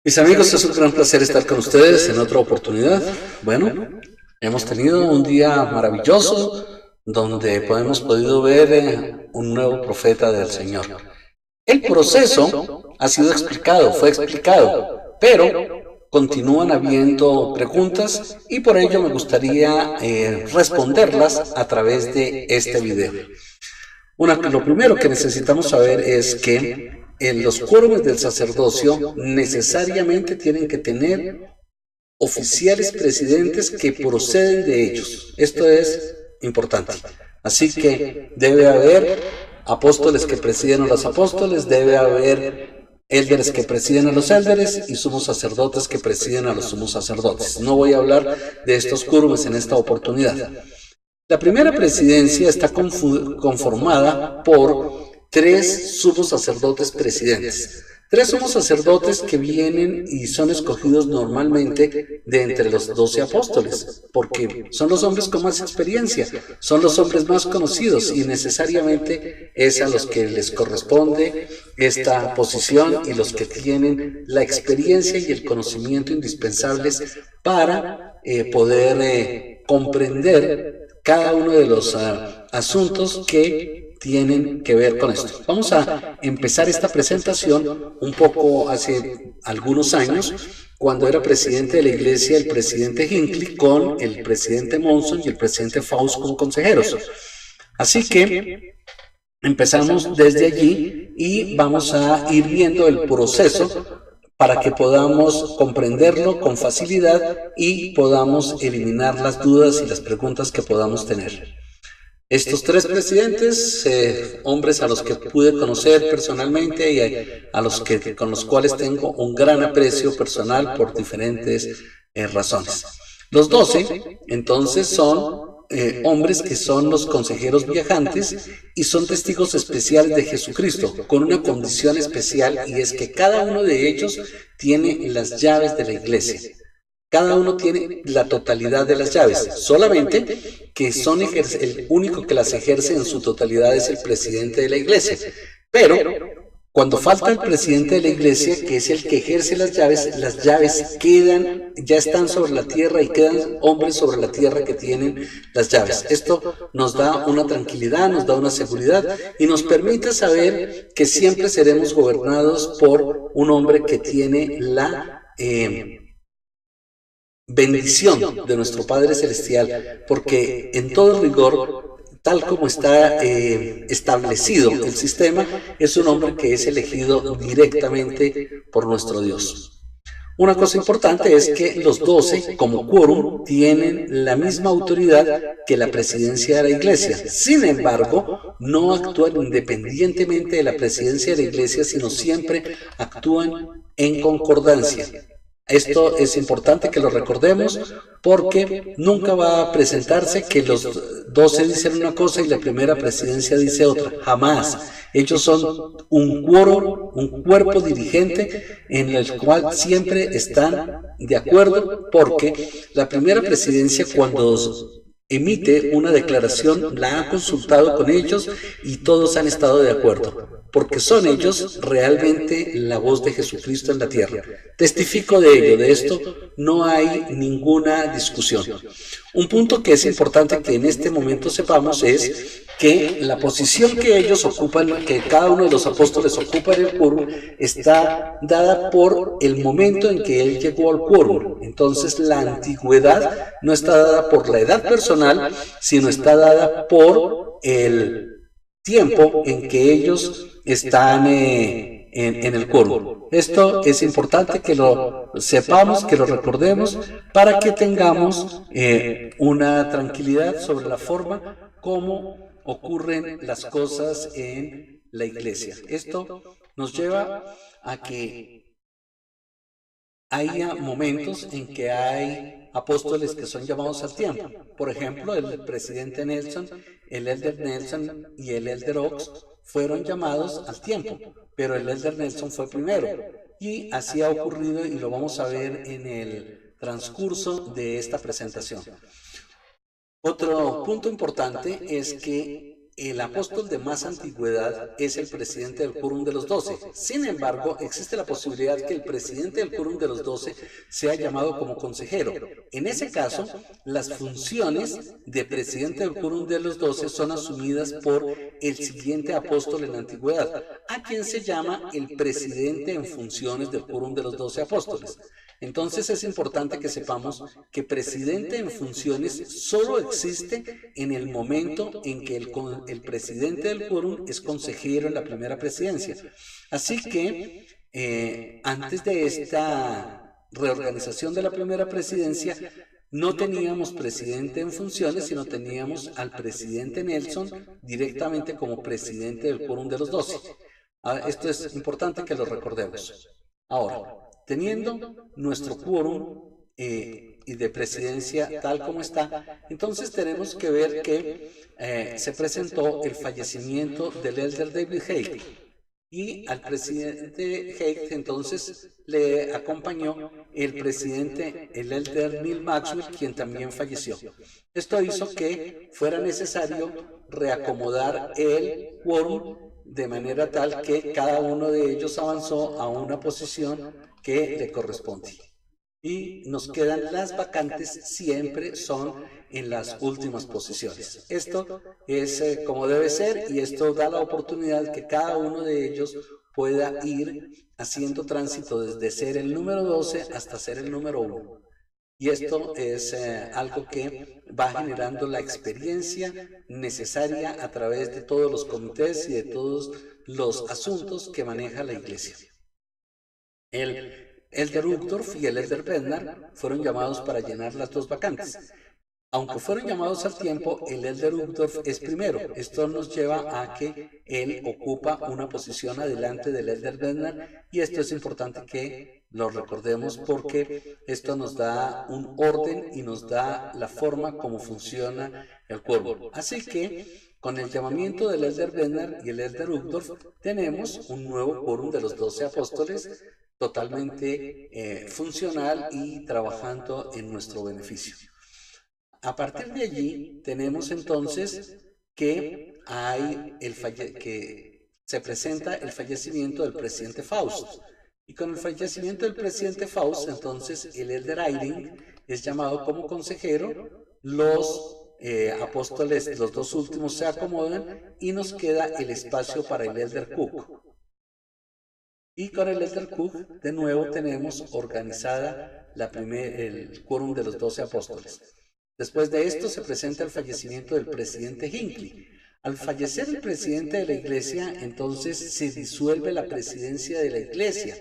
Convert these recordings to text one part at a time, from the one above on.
Mis amigos, es un gran placer estar con ustedes en otra oportunidad. Bueno, hemos tenido un día maravilloso donde hemos podido ver un nuevo profeta del Señor. El proceso ha sido explicado, fue explicado, pero continúan habiendo preguntas y por ello me gustaría responderlas a través de este video. Lo primero que necesitamos saber es que en los quórumes del sacerdocio necesariamente tienen que tener oficiales presidentes que proceden de ellos. Esto es importante. Así que debe haber apóstoles que presiden a los apóstoles, debe haber élderes que presiden a los élderes y sumos sacerdotes que presiden a los sumos sacerdotes. No voy a hablar de estos quórumes en esta oportunidad. La primera presidencia está conformada por tres sumos sacerdotes presidentes. Tres sumos sacerdotes que vienen y son escogidos normalmente de entre los 12 apóstoles, porque son los hombres con más experiencia, son los hombres más conocidos y necesariamente es a los que les corresponde esta posición y los que tienen la experiencia y el conocimiento indispensables para poder comprender cada uno de los asuntos que tienen que ver con esto. Vamos a empezar esta presentación un poco hace algunos años, cuando era presidente de la iglesia el presidente Hinckley con el presidente Monson y el presidente Faust como consejeros. Así que empezamos desde allí y vamos a ir viendo el proceso para que podamos comprenderlo con facilidad y podamos eliminar las dudas y las preguntas que podamos tener. Estos tres presidentes, hombres a los que pude conocer personalmente y con los cuales tengo un gran aprecio personal por diferentes razones. Los 12, entonces, son hombres que son los consejeros viajantes y son testigos especiales de Jesucristo, con una condición especial, y es que cada uno de ellos tiene las llaves de la iglesia. Cada uno tiene la totalidad de las llaves, solamente que el único que las ejerce en su totalidad es el presidente de la iglesia. Pero cuando falta el presidente de la iglesia, que es el que ejerce las llaves quedan, ya están sobre la tierra y quedan hombres sobre la tierra que tienen las llaves. Esto nos da una tranquilidad, nos da una seguridad y nos permite saber que siempre seremos gobernados por un hombre que tiene la bendición de nuestro Padre Celestial, porque en todo rigor, tal como está establecido el sistema, es un hombre que es elegido directamente por nuestro Dios. Una cosa importante es que los 12, como quórum, tienen la misma autoridad que la presidencia de la iglesia. Sin embargo, no actúan independientemente de la presidencia de la iglesia, sino siempre actúan en concordancia. Esto es importante que lo recordemos porque nunca va a presentarse que los 12 dicen una cosa y la primera presidencia dice otra. Jamás. Ellos son un cuerpo dirigente en el cual siempre están de acuerdo, porque la primera presidencia, cuando emite una declaración, la ha consultado con ellos y todos han estado de acuerdo, porque son ellos realmente la voz de Jesucristo en la tierra. Testifico de ello, de esto no hay ninguna discusión. Un punto que es importante que en este momento sepamos es que la posición que ellos ocupan, que cada uno de los apóstoles ocupa en el quórum, está dada por el momento en que él llegó al quórum. Entonces la antigüedad no está dada por la edad personal, sino está dada por el tiempo en que ellos están en el quórum. Esto es importante que lo sepamos, que lo recordemos, para que tengamos una tranquilidad sobre la forma como ocurren las cosas en la iglesia. Esto nos lleva a que haya momentos en que hay apóstoles que son llamados al tiempo. Por ejemplo, el presidente Nelson, el elder Nelson y el elder Oaks fueron llamados al tiempo, pero el elder Nelson fue primero. Y así ha ocurrido y lo vamos a ver en el transcurso de esta presentación. Otro punto importante es que el apóstol de más antigüedad es el presidente del Quórum de los 12. Sin embargo, existe la posibilidad que el presidente del Quórum de los 12 sea llamado como consejero. En ese caso, las funciones de presidente del Quórum de los 12 son asumidas por el siguiente apóstol en la antigüedad, a quien se llama el presidente en funciones del Quórum de los 12 apóstoles. Entonces es importante que sepamos que presidente en funciones solo existe en el momento en que el presidente del quórum es consejero en la primera presidencia. Así que antes de esta reorganización de la primera presidencia, no teníamos presidente en funciones, sino teníamos al presidente Nelson directamente como presidente del quórum de los 12. Esto es importante que lo recordemos. Ahora, teniendo nuestro quórum y de presidencia tal como está, entonces tenemos que ver que se presentó el fallecimiento del elder David Haight, y al presidente Haight entonces le acompañó el presidente, el elder Neil Maxwell, quien también falleció. Esto hizo que fuera necesario reacomodar el quórum de manera tal que cada uno de ellos avanzó a una posición que le corresponde. Y nos quedan las vacantes, siempre son en las últimas posiciones. Esto es como debe ser, y esto da la oportunidad que cada uno de ellos pueda ir haciendo tránsito desde ser el número 12 hasta ser el número 1. Y esto es algo que va generando la experiencia necesaria a través de todos los comités y de todos los asuntos que maneja la iglesia. El elder Uchtdorf y el elder Bednar fueron llamados para llenar las dos vacantes. Aunque fueron llamados al tiempo, el elder Uchtdorf es primero. Esto nos lleva a que él ocupa una posición adelante del elder Bednar, y esto es importante que lo recordemos porque esto nos da un orden y nos da la forma como funciona el quórum. Así que con el llamamiento del elder Bednar y el elder Uchtdorf tenemos un nuevo quórum de los 12 apóstoles totalmente funcional y trabajando en nuestro beneficio. A partir de allí tenemos entonces que se presenta el fallecimiento del presidente Faust. Y con el fallecimiento del presidente Faust, entonces el elder Eyring es llamado como consejero, los apóstoles, los dos últimos, se acomodan y nos queda el espacio para el elder Cook. Y con el elder Cook de nuevo tenemos organizada el quórum de los 12 apóstoles. Después de esto se presenta el fallecimiento del presidente Hinckley. Al fallecer el presidente de la iglesia, entonces se disuelve la presidencia de la iglesia.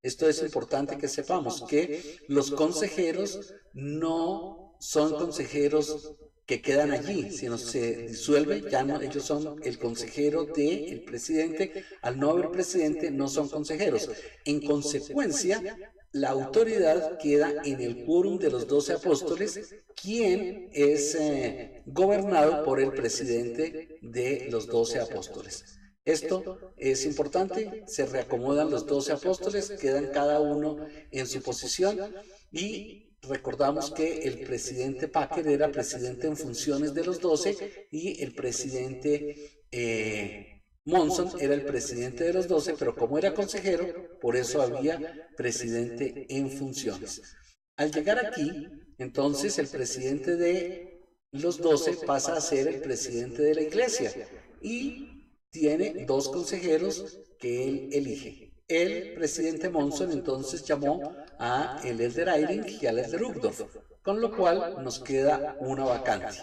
Esto es importante que sepamos, que los consejeros no son consejeros que quedan allí, sino se disuelven, ya no, ellos son el consejero del presidente. Al no haber presidente, no son consejeros. En consecuencia, la autoridad queda en el quórum de los 12 apóstoles, quien es gobernado por el presidente de los 12 apóstoles. Esto es importante, se reacomodan los 12 apóstoles, quedan cada uno en su posición, y recordamos que el presidente Packer era presidente en funciones de los 12 y el presidente Monson era el presidente de los 12, pero como era consejero, por eso había presidente en funciones. Al llegar aquí, entonces el presidente de los 12 pasa a ser el presidente de la iglesia y tiene dos consejeros que él elige. El presidente Monson entonces llamó a el elder Eyring y al elder Uchtdorf, con lo cual nos queda una vacante.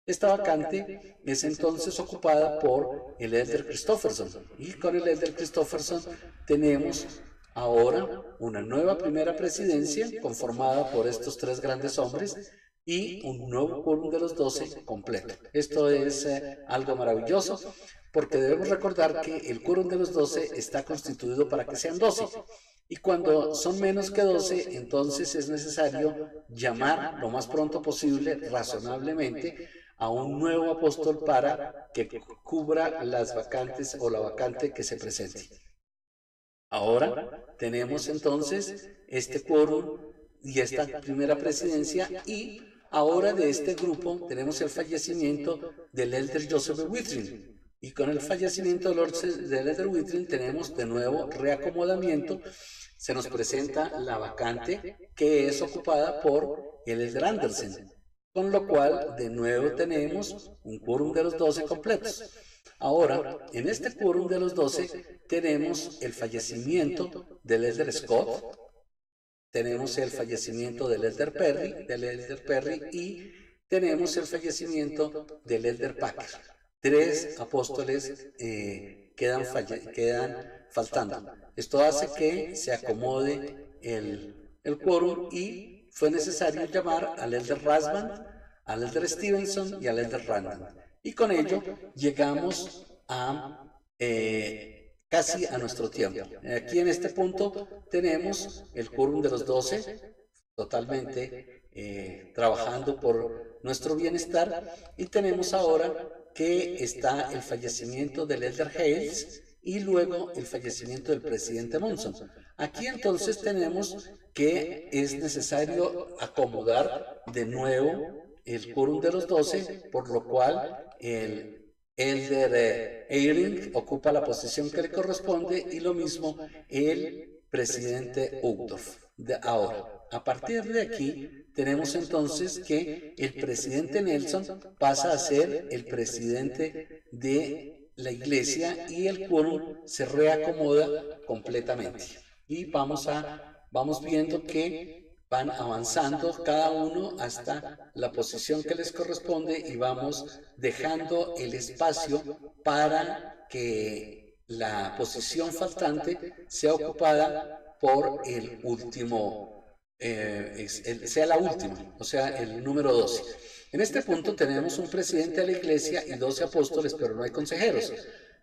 Esta vacante es entonces ocupada por el elder Christofferson, y con el elder Christofferson tenemos ahora una nueva primera presidencia conformada por estos tres grandes hombres y un nuevo quórum de los 12 completo. Esto es algo maravilloso, porque debemos recordar que el quórum de los 12 está constituido para que sean 12. Y cuando son menos que 12, entonces es necesario llamar lo más pronto posible, razonablemente, a un nuevo apóstol para que cubra las vacantes o la vacante que se presente. Ahora tenemos entonces este quórum y esta primera presidencia, y ahora de este grupo tenemos el fallecimiento del elder Joseph Withring. Y con el fallecimiento de Elder Whitfield tenemos de nuevo reacomodamiento. Se nos presenta la vacante que es ocupada por el Elder Anderson, con lo cual de nuevo tenemos un quórum de los 12 completos. Ahora, en este quórum de los 12 tenemos el fallecimiento del Elder Scott, tenemos el fallecimiento del Elder Perry y tenemos el fallecimiento del Elder Packer. 3 apóstoles quedan faltando. Esto hace que se acomode el quórum y fue necesario llamar al Elder Rasband, al Elder Stevenson y al Elder Randall. Y con ello llegamos a casi a nuestro tiempo. Aquí en este punto tenemos el quórum de los 12 totalmente trabajando por nuestro bienestar, y tenemos ahora que está el fallecimiento del Elder Hales y luego el fallecimiento del presidente Monson. Aquí entonces tenemos que es necesario acomodar de nuevo el quórum de los 12, por lo cual el Elder Eyring ocupa la posición que le corresponde y lo mismo el presidente Uchtdorf. Ahora, a partir de aquí tenemos entonces que el presidente Nelson pasa a ser el presidente de la iglesia y el quórum se reacomoda completamente. Y vamos viendo que van avanzando cada uno hasta la posición que les corresponde y vamos dejando el espacio para que la posición faltante sea ocupada por el último, sea la última, o sea, el número 12. En este punto tenemos un presidente de la iglesia y 12 apóstoles, pero no hay consejeros.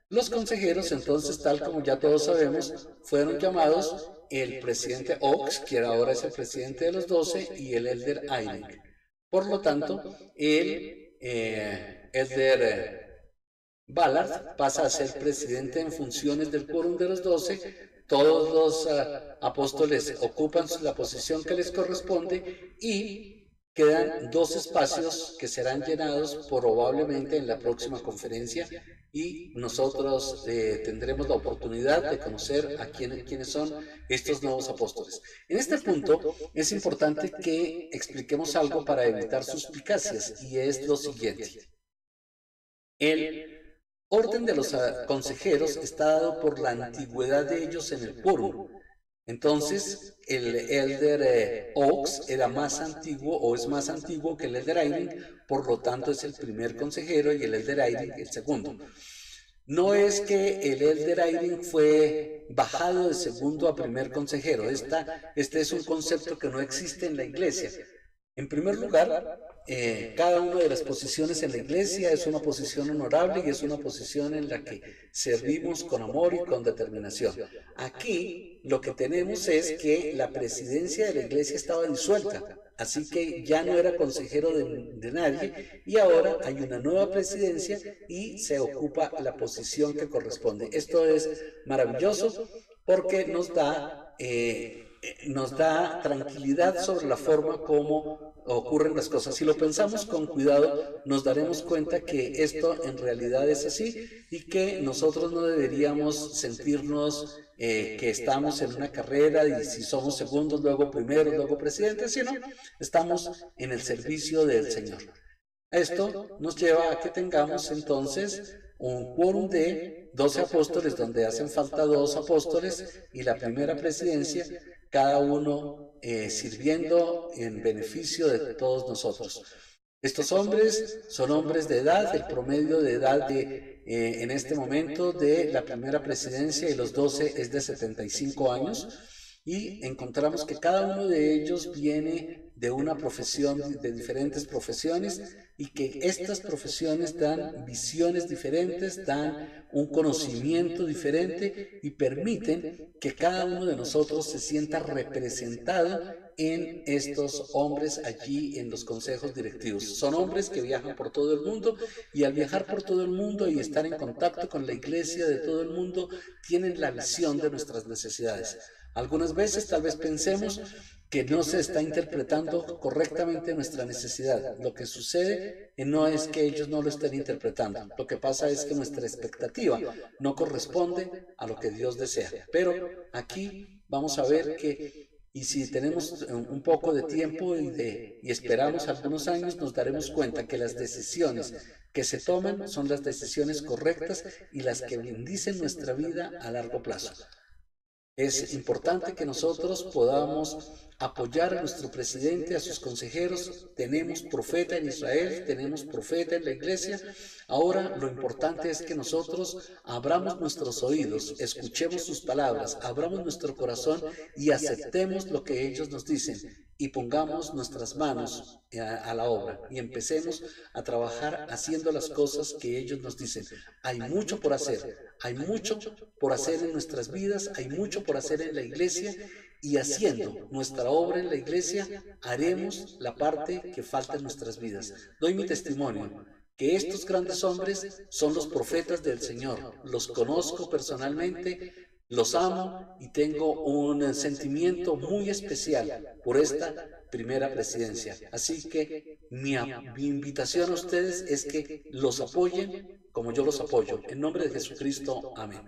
Los consejeros, entonces, tal como ya todos sabemos, fueron llamados el presidente Oaks, que ahora es el presidente de los 12, y el Elder Eyring. Por lo tanto, el Elder Ballard pasa a ser presidente en funciones del quórum de los 12. Todos los apóstoles ocupan la posición que les corresponde y quedan 2 espacios que serán llenados probablemente en la próxima conferencia, y nosotros tendremos la oportunidad de conocer a quiénes son estos nuevos apóstoles. En este punto es importante que expliquemos algo para evitar suspicacias, y es lo siguiente. El orden de los consejeros está dado por la antigüedad de ellos en el quórum. Entonces, el Elder Oaks era más antiguo o es más antiguo que el Elder Eyring, por lo tanto es el primer consejero y el Elder Eyring el segundo. No es que el Elder Eyring fue bajado de segundo a primer consejero. Este es un concepto que no existe en la iglesia. En primer lugar, cada una de las posiciones en la iglesia es una posición honorable y es una posición en la que servimos con amor y con determinación. Aquí lo que tenemos es que la presidencia de la iglesia estaba disuelta, así que ya no era consejero de nadie, y ahora hay una nueva presidencia y se ocupa la posición que corresponde. Esto es maravilloso porque nos da tranquilidad sobre la forma como ocurren las cosas. Si lo pensamos con cuidado, nos daremos cuenta que esto en realidad es así y que nosotros no deberíamos sentirnos que estamos en una carrera y si somos segundos, luego primeros, luego presidentes, sino estamos en el servicio del Señor. Esto nos lleva a que tengamos entonces un quórum de 12 apóstoles, donde hacen falta 2 apóstoles y la primera presidencia, cada uno sirviendo en beneficio de todos nosotros. Estos hombres son hombres de edad, el promedio de edad en este momento de la primera presidencia y los 12 es de 75 años. Y encontramos que cada uno de ellos viene de una profesión, de diferentes profesiones, y que estas profesiones dan visiones diferentes, dan un conocimiento diferente y permiten que cada uno de nosotros se sienta representado en estos hombres allí en los consejos directivos. Son hombres que viajan por todo el mundo y al viajar por todo el mundo y estar en contacto con la iglesia de todo el mundo, tienen la visión de nuestras necesidades. Algunas veces tal vez pensemos que no se está interpretando correctamente nuestra necesidad. Lo que sucede no es que ellos no lo estén interpretando. Lo que pasa es que nuestra expectativa no corresponde a lo que Dios desea. Pero aquí vamos a ver que, y si tenemos un poco de tiempo y esperamos algunos años, nos daremos cuenta que las decisiones que se toman son las decisiones correctas y las que bendicen nuestra vida a largo plazo. Es importante que nosotros podamos apoyar a nuestro presidente, a sus consejeros. Tenemos profeta en Israel, tenemos profeta en la iglesia. Ahora lo importante es que nosotros abramos nuestros oídos, escuchemos sus palabras, abramos nuestro corazón y aceptemos lo que ellos nos dicen y pongamos nuestras manos a la obra y empecemos a trabajar haciendo las cosas que ellos nos dicen. Hay mucho por hacer, hay mucho por hacer en nuestras vidas, hay mucho por hacer en la iglesia, y haciendo nuestra obra en la iglesia haremos la parte que falta en nuestras vidas. Doy mi testimonio que estos grandes hombres son los profetas del Señor. Los conozco personalmente, los amo y tengo un sentimiento muy especial por esta primera presidencia. Así que mi invitación a ustedes es que los apoyen como yo los apoyo. En nombre de Jesucristo, amén.